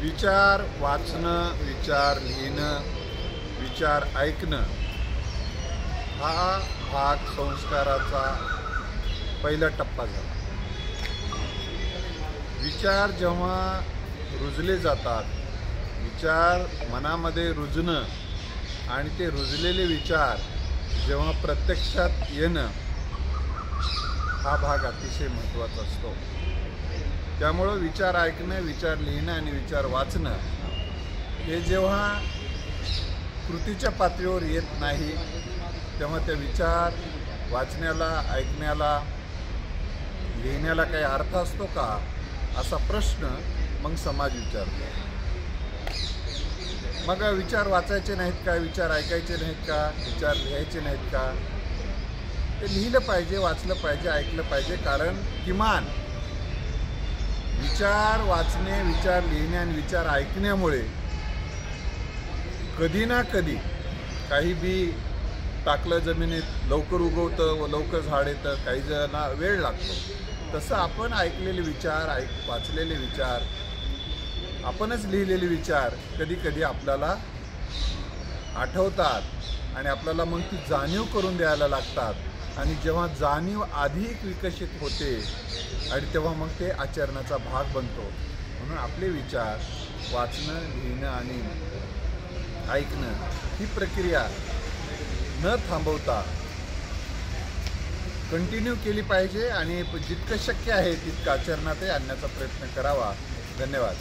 विचार वाचणं, विचार लिहिणं, विचार ऐकणं हा भाग संस्काराचा पहिला टप्पा झाला। विचार जेव्हा रुजले जातात, विचार मनामध्ये रुजणं आणि ते रुजलेले विचार जेव्हा प्रत्यक्षात येणं हा भाग अतिशय महत्त्वाचा असतो। त्यामुळं विचार ऐकणं, विचार लिहिणं आणि विचार वाचणं हे जेव्हा कृतीच्या पातळीवर येत नाही तेव्हा त्या विचार वाचण्याला, ऐकण्याला, लिहिण्याला काही अर्थ असतो का असा प्रश्न मग समाज विचारतो। मग विचार वाचायचे नाहीत का, विचार ऐकायचे नाहीत का, विचार लिहायचे नाहीत का? ते लिहिलं पाहिजे, वाचलं पाहिजे, ऐकलं पाहिजे। कारण किमान विचार वाचणे, विचार लिहिणे आणि विचार ऐकण्यामुळे कधी ना कधी काही बी टाकलं जमिनीत लवकर उगवतं व लवकर झाड येतं, काही जणांना वेळ लागतो। तसं आपण ऐकलेले विचार, वाचलेले विचार, आपणच लिहिलेले विचार कधी कधी आपल्याला आठवतात आणि आपल्याला मग ती जाणीव करून द्यायला लागतात। आणि जेव्हा जाणीव अधिक विकसित होते आणि तेव्हा मग ते आचरणाचा भाग बनतो। म्हणून आपले विचार वाचणं, लिहिणं आणि ऐकणं ही प्रक्रिया न थांबवता कंटिन्यू केली पाहिजे आणि जितकं शक्य आहे तितकं आचरणात आणण्याचा प्रयत्न करावा। धन्यवाद।